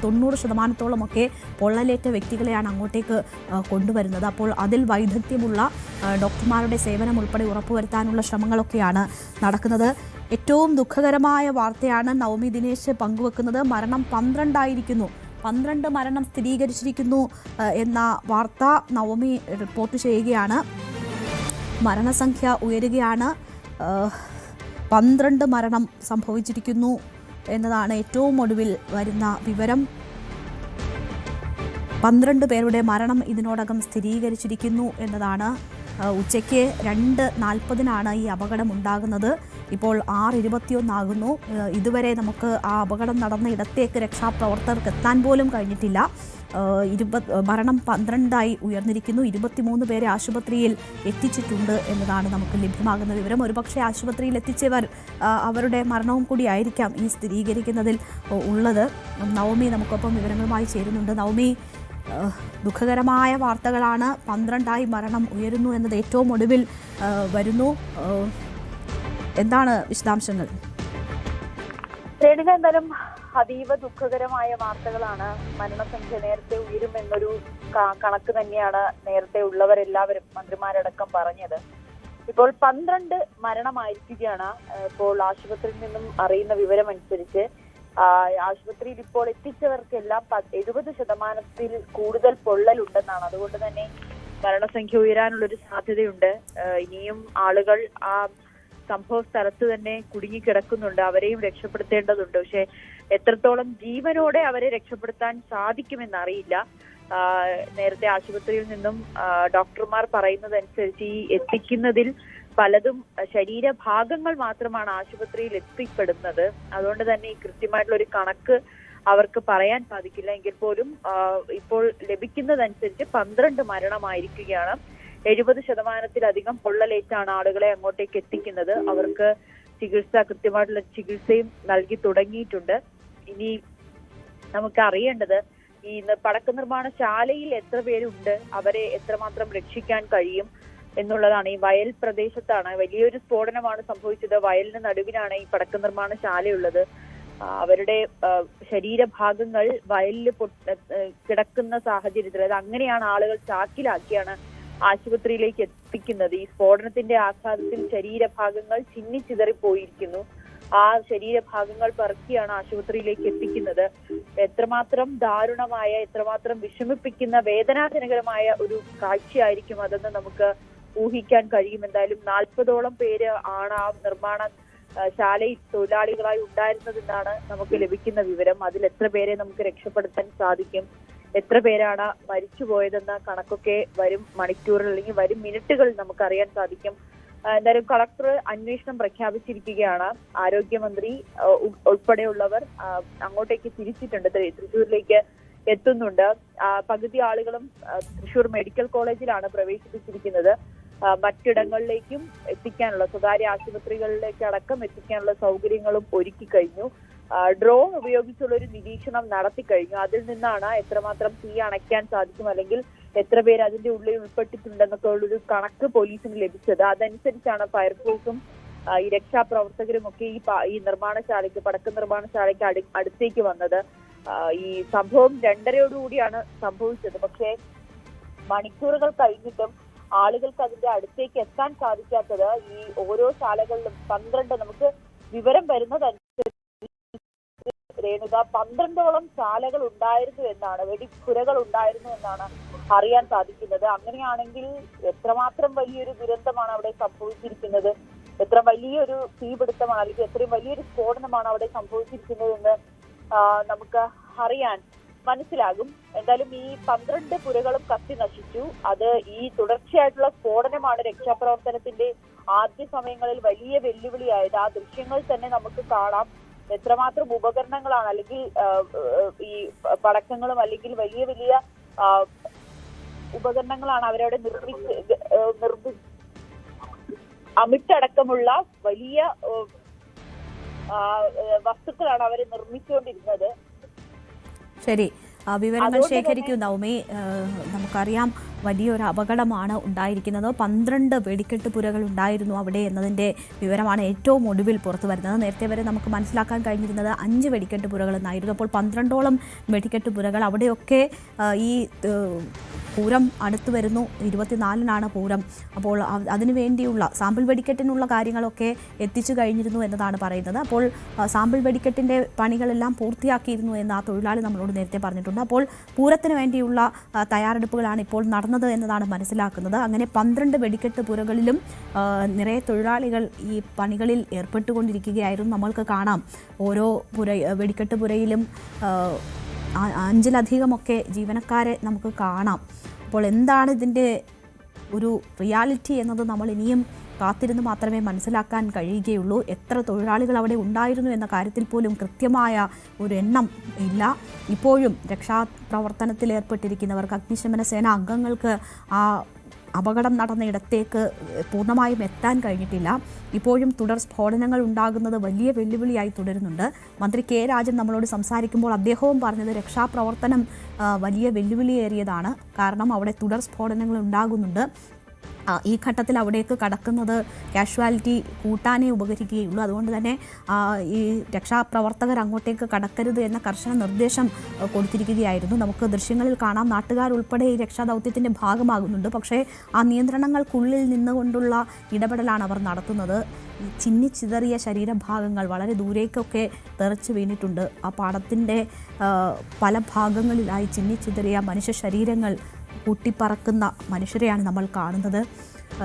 90% പൊള്ളലേറ്റ വ്യക്തികളെയാണ് അങ്ങോട്ടേക്ക് കൊണ്ടുവരുന്നത്. അപ്പോൾ അതിൽ വൈദഗ്ധ്യമുള്ള ഡോക്ടർമാരുടെ സേവനം ഉൾപ്പെടെ ഉറപ്പുവരുത്താനുള്ള ശ്രമങ്ങളൊക്കെയാണ് നടക്കുന്നത്. ഏറ്റവും ദുഃഖകരമായ വാർത്തയാണ് നവമി ദിനേശ് പങ്കുവെക്കുന്നത്. മരണം 12 മരണം സ്ഥിരീകരിച്ചിരിക്കുന്നു എന്ന വാർത്ത നവമി റിപ്പോർട്ട് ചെയ്യുകയാണ്. മരണസംഖ്യ ഉയരുകയാണ്. 12 മരണം സംഭവിച്ചിരിക്കുന്നു എന്നതാണ് ഏറ്റവും ഒടുവിൽ വരുന്ന വിവരം. 12 പേരുടെ മരണം ഇതിനോടകം സ്ഥിരീകരിച്ചിരിക്കുന്നു എന്നതാണ്. ഉച്ചയ്ക്ക് 2:40 ഈ അപകടം ഉണ്ടാകുന്നത്. ഇപ്പോൾ 6:21 ആകുന്നു. ഇതുവരെ നമുക്ക് ആ അപകടം നടന്ന ഇടത്തേക്ക് രക്ഷാപ്രവർത്തകർക്ക് എത്താൻ പോലും കഴിഞ്ഞിട്ടില്ല. മരണം 12 ഉയർന്നിരിക്കുന്നു. 23 പേരെ ആശുപത്രിയിൽ എത്തിച്ചിട്ടുണ്ട് എന്നതാണ് നമുക്ക് ലഭ്യമാകുന്ന വിവരം. ഒരുപക്ഷെ ആശുപത്രിയിൽ എത്തിച്ചവർ അവരുടെ മരണവും കൂടി ആയിരിക്കാം ഈ സ്ഥിരീകരിക്കുന്നതിൽ ഉള്ളത്. നവമി നമുക്കൊപ്പം വിവരങ്ങളുമായി ചേരുന്നുണ്ട്. നവമി, ദുഃഖകരമായ വാർത്തകളാണ്. 12 മരണം ഉയരുന്നു എന്നത് ഏറ്റവും ഒടുവിൽ വരുന്നു. എന്താണ് വിശദാംശങ്ങൾ? രേണുക, എന്തായാലും അതീവ ദുഃഖകരമായ വാർത്തകളാണ്. മരണസംഖ്യ നേരത്തെ ഉയരുമെന്നൊരു കണക്ക് തന്നെയാണ് നേരത്തെ ഉള്ളവരെല്ലാവരും, മന്ത്രിമാരടക്കം പറഞ്ഞത്. ഇപ്പോൾ 12 മരണമായിരിക്കുകയാണ്. ഇപ്പോൾ ആശുപത്രിയിൽ നിന്നും അറിയുന്ന വിവരമനുസരിച്ച് ആശുപത്രിയിൽ ഇപ്പോൾ എത്തിച്ചവർക്കെല്ലാം 70% കൂടുതൽ പൊള്ളലുണ്ടെന്നാണ്. അതുകൊണ്ട് തന്നെ മരണസംഖ്യ ഉയരാനുള്ളൊരു സാധ്യതയുണ്ട്. ഇനിയും ആളുകൾ ആ സംഭവ സ്ഥലത്ത് തന്നെ കുടുങ്ങിക്കിടക്കുന്നുണ്ട്. അവരെയും രക്ഷപ്പെടുത്തേണ്ടതുണ്ട്. പക്ഷെ എത്രത്തോളം ജീവനോടെ അവരെ രക്ഷപ്പെടുത്താൻ സാധിക്കുമെന്നറിയില്ല. നേരത്തെ ആശുപത്രിയിൽ നിന്നും ഡോക്ടർമാർ പറയുന്നതനുസരിച്ച് ഈ എത്തിക്കുന്നതിൽ പലതും ശരീരഭാഗങ്ങൾ മാത്രമാണ് ആശുപത്രിയിൽ എത്തിപ്പെടുന്നത്. അതുകൊണ്ട് തന്നെ ഈ കൃത്യമായിട്ടുള്ള ഒരു കണക്ക് അവർക്ക് പറയാൻ സാധിക്കില്ല. എങ്കിൽ പോലും ഇപ്പോൾ ലഭിക്കുന്നതനുസരിച്ച് 12 മരണമായിരിക്കുകയാണ്. 70%-ലധികം പൊള്ളലേറ്റാണ് ആളുകളെ അങ്ങോട്ടേക്ക് എത്തിക്കുന്നത്. അവർക്ക് കൃത്യമായിട്ടുള്ള ചികിത്സയും നൽകി തുടങ്ങിയിട്ടുണ്ട്. ഇനി നമുക്ക് അറിയേണ്ടത് ഈ പടക്ക നിർമ്മാണശാലയിൽ എത്ര പേരുണ്ട്, അവരെ എത്രമാത്രം രക്ഷിക്കാൻ കഴിയും എന്നുള്ളതാണ്. ഈ വയൽ പ്രദേശത്താണ് വലിയൊരു സ്ഫോടനമാണ് സംഭവിച്ചത്. വയലിന് നടുവിലാണ് ഈ പടക്ക നിർമ്മാണശാലയുള്ളത്. അവരുടെ ശരീരഭാഗങ്ങൾ വയലിൽ കിടക്കുന്ന സാഹചര്യത്തിൽ, അത് അങ്ങനെയാണ് ആളുകൾ ചാക്കിലാക്കിയാണ് ആശുപത്രിയിലേക്ക് എത്തിക്കുന്നത്. ഈ സ്ഫോടനത്തിന്റെ ആഘാതത്തിൽ ശരീരഭാഗങ്ങൾ ചിന്നിച്ചിതറിപ്പോയിരിക്കുന്നു. ആ ശരീരഭാഗങ്ങൾ പറക്കിയാണ് ആശുപത്രിയിലേക്ക് എത്തിക്കുന്നത്. എത്രമാത്രം ദാരുണമായ, എത്രമാത്രം വിഷമിപ്പിക്കുന്ന, വേദനാജനകരമായ ഒരു കാഴ്ചയായിരിക്കും അതെന്ന് നമുക്ക് ഊഹിക്കാൻ കഴിയും. എന്തായാലും 40ഓളം പേര് ആണ് ആ നിർമ്മാണ ശാലയിൽ തൊഴിലാളികളായി ഉണ്ടായിരുന്നതെന്നാണ് നമുക്ക് ലഭിക്കുന്ന വിവരം. അതിൽ എത്ര പേരെ നമുക്ക് രക്ഷപ്പെടുത്താൻ സാധിക്കും, എത്ര പേരാണ് മരിച്ചുപോയതെന്ന കണക്കൊക്കെ വരും മണിക്കൂറിൽ അല്ലെങ്കിൽ വരും മിനിറ്റുകളിൽ നമുക്ക് അറിയാൻ സാധിക്കും. എന്തായാലും കളക്ടർ അന്വേഷണം പ്രഖ്യാപിച്ചിരിക്കുകയാണ്. ആരോഗ്യമന്ത്രി ഉൾപ്പെടെയുള്ളവർ അങ്ങോട്ടേക്ക് തിരിച്ചിട്ടുണ്ട്, തൃശ്ശൂരിലേക്ക് എത്തുന്നുണ്ട്. പകുതി ആളുകളും തൃശ്ശൂർ മെഡിക്കൽ കോളേജിലാണ് പ്രവേശിപ്പിച്ചിരിക്കുന്നത്. മറ്റിടങ്ങളിലേക്കും എത്തിക്കാനുള്ള, സ്വകാര്യ ആശുപത്രികളിലേക്ക് അടക്കം എത്തിക്കാനുള്ള സൗകര്യങ്ങളും ഒരുക്കി കഴിഞ്ഞു. ഡ്രോൺ ഉപയോഗിച്ചുള്ള ഒരു നിരീക്ഷണം നടത്തി കഴിഞ്ഞു. അതിൽ നിന്നാണ് എത്രമാത്രം തീ അണയ്ക്കാൻ സാധിക്കും, അല്ലെങ്കിൽ എത്ര പേര് അതിന്റെ ഉള്ളിൽ ഉൾപ്പെട്ടിട്ടുണ്ടെന്നൊക്കെ ഉള്ളൊരു കണക്ക് പോലീസിന് ലഭിച്ചത്. അതനുസരിച്ചാണ് ഫയർഫോഴ്സും ഈ രക്ഷാപ്രവർത്തകരും ഒക്കെ ഈ നിർമ്മാണശാലയ്ക്ക്, പടക്ക നിർമ്മാണശാലയ്ക്ക് അടുത്തേക്ക് വന്നത്. ഈ സംഭവം 2:30 സംഭവിച്ചത്. പക്ഷേ മണിക്കൂറുകൾ കഴിഞ്ഞിട്ടും ആളുകൾക്ക് അതിന്റെ അടുത്തേക്ക് എത്താൻ സാധിക്കാത്തത് ഈ ഓരോ ശാലകളിലും 12, നമുക്ക് വിവരം വരുന്നതനുസരിച്ച് രേണുക 12ഓളം ശാലകൾ ഉണ്ടായിരുന്നു എന്നാണ്, വെടിപ്പുരകൾ ഉണ്ടായിരുന്നു എന്നാണ് അറിയാൻ സാധിക്കുന്നത്. അങ്ങനെയാണെങ്കിൽ എത്രമാത്രം വലിയൊരു ദുരന്തമാണ് അവിടെ സംഭവിച്ചിരിക്കുന്നത്, എത്ര വലിയൊരു തീപിടുത്തമാണ്, അല്ലെങ്കിൽ എത്രയും വലിയൊരു സ്ഫോടനമാണ് അവിടെ സംഭവിച്ചിരിക്കുന്നത് എന്ന് നമുക്ക് മനസ്സിലാകും. എന്തായാലും ഈ 12 പുരകളും കത്തി നശിച്ചു. അത് ഈ തുടർച്ചയായിട്ടുള്ള സ്ഫോടനമാണ് രക്ഷാപ്രവർത്തനത്തിന്റെ ആദ്യ സമയങ്ങളിൽ വലിയ വെല്ലുവിളിയായത്. ആ ദൃശ്യങ്ങൾ തന്നെ നമുക്ക് കാണാം. എത്രമാത്രം ഉപകരണങ്ങളാണ്, അല്ലെങ്കിൽ ഈ പടക്കങ്ങളും അല്ലെങ്കിൽ വലിയ വലിയ ഉപകരണങ്ങളാണ് അവരവിടെ അമിട്ടടക്കമുള്ള വലിയ വസ്തുക്കളാണ് അവർ നിർമ്മിച്ചുകൊണ്ടിരുന്നത്. ശരി, വിവരങ്ങൾ ശേഖരിക്കൂ നവമി. നമുക്കറിയാം വലിയൊരു അപകടമാണ് ഉണ്ടായിരിക്കുന്നത്. 12 വെടിക്കെട്ട് പുരകൾ ഉണ്ടായിരുന്നു അവിടെ എന്നതിൻ്റെ വിവരമാണ് ഏറ്റവും ഒടുവിൽ പുറത്തു വരുന്നത്. നേരത്തെ വരെ നമുക്ക് മനസ്സിലാക്കാൻ കഴിഞ്ഞിരുന്നത് 5 വെടിക്കെട്ട് പുരകൾ എന്നായിരുന്നു. അപ്പോൾ 12ഓളം വെടിക്കെട്ട് പുരകൾ. അവിടെയൊക്കെ ഈ പൂരം അടുത്തു വരുന്നു. 24-നാണ് പൂരം. അപ്പോൾ അതിനു വേണ്ടിയുള്ള സാമ്പിൾ വെടിക്കെട്ടിനുള്ള കാര്യങ്ങളൊക്കെ എത്തിച്ചു കഴിഞ്ഞിരുന്നു എന്നതാണ് പറയുന്നത്. അപ്പോൾ സാമ്പിൾ വെടിക്കെട്ടിൻ്റെ പണികളെല്ലാം പൂർത്തിയാക്കിയിരുന്നു എന്ന് ആ തൊഴിലാളി നമ്മളോട് നേരത്തെ പറഞ്ഞിട്ടുണ്ട്. അപ്പോൾ പൂരത്തിന് വേണ്ടിയുള്ള തയ്യാറെടുപ്പുകളാണ് ഇപ്പോൾ നടന്നത് എന്നതാണ് മനസ്സിലാക്കുന്നത്. അങ്ങനെ 12 വെടിക്കെട്ട് പുരകളിലും നിറയെ തൊഴിലാളികൾ ഈ പണികളിൽ ഏർപ്പെട്ടുകൊണ്ടിരിക്കുകയായിരുന്നു. നമ്മൾക്ക് കാണാം ഓരോ വെടിക്കെട്ട് പുരയിലും 5-ലധികമൊക്കെ ജീവനക്കാരെ നമുക്ക് കാണാം. അപ്പോൾ എന്താണ് ഇതിൻ്റെ ഒരു റിയാലിറ്റി എന്നത് നമ്മൾ ഇനിയും കാത്തിരുന്ന് മാത്രമേ മനസ്സിലാക്കാൻ കഴിയുകയുള്ളൂ. എത്ര തൊഴിലാളികൾ അവിടെ ഉണ്ടായിരുന്നു എന്ന കാര്യത്തിൽ പോലും കൃത്യമായ ഒരു എണ്ണം ഇല്ല. ഇപ്പോഴും രക്ഷാപ്രവർത്തനത്തിൽ ഏർപ്പെട്ടിരിക്കുന്നവർക്ക്, അഗ്നിശമന സേന അംഗങ്ങൾക്ക് ആ അപകടം നടന്ന ഇടത്തേക്ക് പൂർണ്ണമായും എത്താൻ കഴിഞ്ഞിട്ടില്ല. ഇപ്പോഴും തുടർ സ്ഫോടനങ്ങൾ ഉണ്ടാകുന്നത് വലിയ വെല്ലുവിളിയായി തുടരുന്നുണ്ട്. മന്ത്രി കെ രാജൻ നമ്മളോട് സംസാരിക്കുമ്പോൾ അദ്ദേഹവും പറഞ്ഞത് രക്ഷാപ്രവർത്തനം വലിയ വെല്ലുവിളിയേറിയതാണ്. കാരണം അവിടെ തുടർ സ്ഫോടനങ്ങൾ ഉണ്ടാകുന്നുണ്ട്. ഈ ഘട്ടത്തിൽ അവിടേക്ക് കടക്കുന്നത് കാഷ്വാലിറ്റി കൂട്ടാനേ ഉപകരിക്കുകയുള്ളൂ. അതുകൊണ്ട് തന്നെ ഈ രക്ഷാപ്രവർത്തകർ അങ്ങോട്ടേക്ക് കടക്കരുത് എന്ന കർശന നിർദ്ദേശം കൊടുത്തിരിക്കുകയായിരുന്നു. നമുക്ക് ദൃശ്യങ്ങളിൽ കാണാം, നാട്ടുകാരുൾപ്പെടെ ഈ രക്ഷാദൗത്യത്തിൻ്റെ ഭാഗമാകുന്നുണ്ട്. പക്ഷേ ആ നിയന്ത്രണങ്ങൾക്കുള്ളിൽ നിന്നുകൊണ്ടുള്ള ഇടപെടലാണ് അവർ നടത്തുന്നത്. ചിന്നിച്ചിതറിയ ശരീരഭാഗങ്ങൾ വളരെ ദൂരേക്കൊക്കെ തെറിച്ച് വീണിട്ടുണ്ട്. ആ പാടത്തിൻ്റെ പല ഭാഗങ്ങളിലായി ചിന്നിച്ചിതറിയ മനുഷ്യ ശരീരങ്ങൾ കൂട്ടിപ്പറക്കുന്ന മനുഷ്യരെയാണ് നമ്മൾ കാണുന്നത്.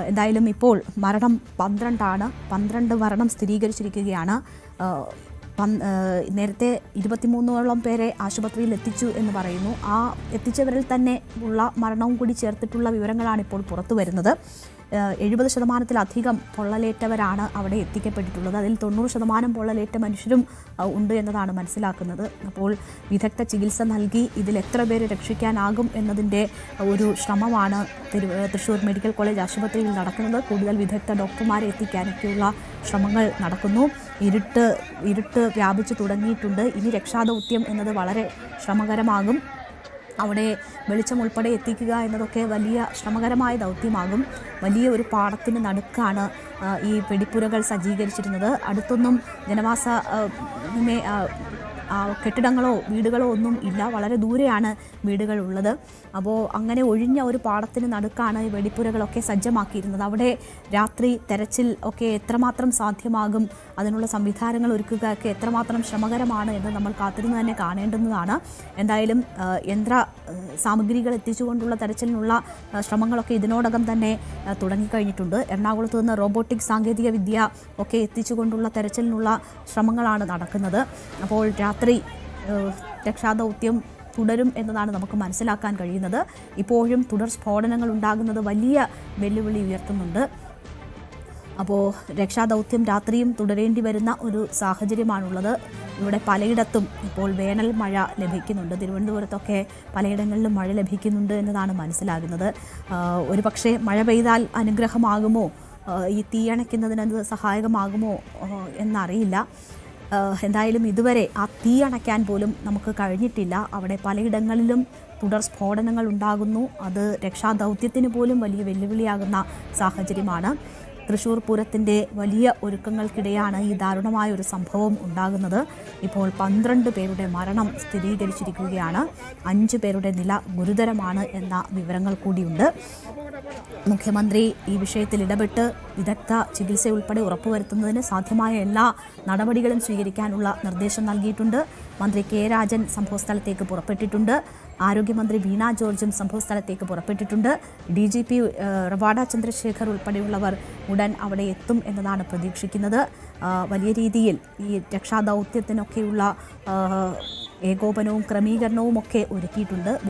എന്തായാലും ഇപ്പോൾ മരണം 12 ആണ്. 12 മരണം സ്ഥിരീകരിച്ചിരിക്കുകയാണ്. നേരത്തെ 23ഓളം പേരെ ആശുപത്രിയിൽ എത്തിച്ചു എന്ന് പറയുന്നു. ആ എത്തിച്ചവരിൽ തന്നെ ഉള്ള മരണവും കൂടി ചേർത്തിട്ടുള്ള വിവരങ്ങളാണ് ഇപ്പോൾ പുറത്തു വരുന്നത്. 70%-ലധികം പൊള്ളലേറ്റവരാണ് അവിടെ എത്തിക്കപ്പെട്ടിട്ടുള്ളത്. അതിൽ 90% പൊള്ളലേറ്റ മനുഷ്യരും ഉണ്ട് എന്നതാണ് മനസ്സിലാക്കുന്നത്. അപ്പോൾ വിദഗ്ധ ചികിത്സ നൽകി ഇതിൽ എത്ര പേര് രക്ഷിക്കാനാകും എന്നതിൻ്റെ ഒരു ശ്രമമാണ് തൃശ്ശൂർ മെഡിക്കൽ കോളേജ് ആശുപത്രിയിൽ നടക്കുന്നത്. കൂടുതൽ വിദഗ്ധ ഡോക്ടർമാരെ എത്തിക്കാനൊക്കെയുള്ള ശ്രമങ്ങൾ നടക്കുന്നു. ഇരുട്ട് വ്യാപിച്ചു തുടങ്ങിയിട്ടുണ്ട്. ഇനി രക്ഷാദൗത്യം എന്നത് വളരെ ശ്രമകരമാകും. അവിടെ വെളിച്ചം ഉൾപ്പെടെ എത്തിക്കുക എന്നതൊക്കെ വലിയ ശ്രമകരമായ ദൗത്യമാകും. വലിയ ഒരു പാടത്തിന് നടുക്കാണ് ഈ വെടിപ്പുരകൾ സജ്ജീകരിച്ചിരുന്നത്. അടുത്തൊന്നും ജനവാസ കെട്ടിടങ്ങളോ വീടുകളോ ഒന്നും ഇല്ല. വളരെ ദൂരെയാണ് വീടുകളുള്ളത്. അപ്പോൾ അങ്ങനെ ഒഴിഞ്ഞ ഒരു പാടത്തിന് നടുക്കാണ് ഈ വെടിപ്പുരകളൊക്കെ സജ്ജമാക്കിയിരുന്നത്. അവിടെ രാത്രി തെരച്ചിൽ ഒക്കെ എത്രമാത്രം സാധ്യമാകും, അതിനുള്ള സംവിധാനങ്ങൾ ഒരുക്കുക ഒക്കെ എത്രമാത്രം ശ്രമകരമാണ് എന്ന് നമ്മൾ കാത്തിരുന്ന് തന്നെ കാണേണ്ടുന്നതാണ്. എന്തായാലും യന്ത്ര സാമഗ്രികൾ എത്തിച്ചുകൊണ്ടുള്ള തെരച്ചിലിനുള്ള ശ്രമങ്ങളൊക്കെ ഇതിനോടകം തന്നെ തുടങ്ങിക്കഴിഞ്ഞിട്ടുണ്ട്. എറണാകുളത്ത് നിന്ന് റോബോട്ടിക് സാങ്കേതിക വിദ്യ ഒക്കെ എത്തിച്ചുകൊണ്ടുള്ള തെരച്ചിലിനുള്ള ശ്രമങ്ങളാണ് നടക്കുന്നത്. അപ്പോൾ രാത്രി രക്ഷാദൗത്യം തുടരും എന്നതാണ് നമുക്ക് മനസ്സിലാക്കാൻ കഴിയുന്നത്. ഇപ്പോഴും തുടർ സ്ഫോടനങ്ങൾ ഉണ്ടാകുന്നത് വലിയ വെല്ലുവിളി ഉയർത്തുന്നുണ്ട്. അപ്പോൾ രക്ഷാദൗത്യം രാത്രിയും തുടരേണ്ടി വരുന്ന ഒരു സാഹചര്യമാണുള്ളത്. ഇവിടെ പലയിടത്തും ഇപ്പോൾ വേനൽ മഴ ലഭിക്കുന്നുണ്ട്. തിരുവനന്തപുരത്തൊക്കെ പലയിടങ്ങളിലും മഴ ലഭിക്കുന്നുണ്ട് എന്നതാണ് മനസ്സിലാകുന്നത്. ഒരു പക്ഷേ മഴ പെയ്താൽ അനുഗ്രഹമാകുമോ, ഈ തീയണയ്ക്കുന്നതിനത് സഹായകമാകുമോ എന്നറിയില്ല. എന്തായാലും ഇതുവരെ ആ തീ അണയ്ക്കാൻ പോലും നമുക്ക് കഴിഞ്ഞിട്ടില്ല. അവിടെ പലയിടങ്ങളിലും തുടർ സ്ഫോടനങ്ങൾ ഉണ്ടാകുന്നു. അത് രക്ഷാദൗത്യത്തിന് പോലും വലിയ വെല്ലുവിളിയാകുന്ന സാഹചര്യമാണ്. തൃശ്ശൂർ പൂരത്തിൻ്റെ വലിയ ഒരുക്കങ്ങൾക്കിടെയാണ് ഈ ദാരുണമായ ഒരു സംഭവം ഉണ്ടാകുന്നത്. ഇപ്പോൾ 12 പേരുടെ മരണം സ്ഥിരീകരിച്ചിരിക്കുകയാണ്. 5 പേരുടെ നില ഗുരുതരമാണ് എന്ന വിവരങ്ങൾ കൂടിയുണ്ട്. മുഖ്യമന്ത്രി ഈ വിഷയത്തിൽ ഇടപെട്ട് വിദഗ്ധ ചികിത്സ ഉൾപ്പെടെ ഉറപ്പുവരുത്തുന്നതിന് സാധ്യമായ എല്ലാ നടപടികളും സ്വീകരിക്കാനുള്ള നിർദ്ദേശം നൽകിയിട്ടുണ്ട്. മന്ത്രി കെ രാജൻ സംഭവസ്ഥലത്തേക്ക് പുറപ്പെട്ടിട്ടുണ്ട്. ആരോഗ്യമന്ത്രി വീണ ജോർജും സംഭവസ്ഥലത്തേക്ക് പുറപ്പെട്ടിട്ടുണ്ട്. DGP റവാഡ ചന്ദ്രശേഖർ ഉൾപ്പെടെയുള്ളവർ ഉടൻ അവിടെ എത്തും എന്നതാണ് പ്രതീക്ഷിക്കുന്നത്. വലിയ രീതിയിൽ ഈ രക്ഷാദൗത്യത്തിനൊക്കെയുള്ള ഏകോപനവും ക്രമീകരണവും ഒക്കെ ഒരുക്കിയിട്ടുണ്ട്.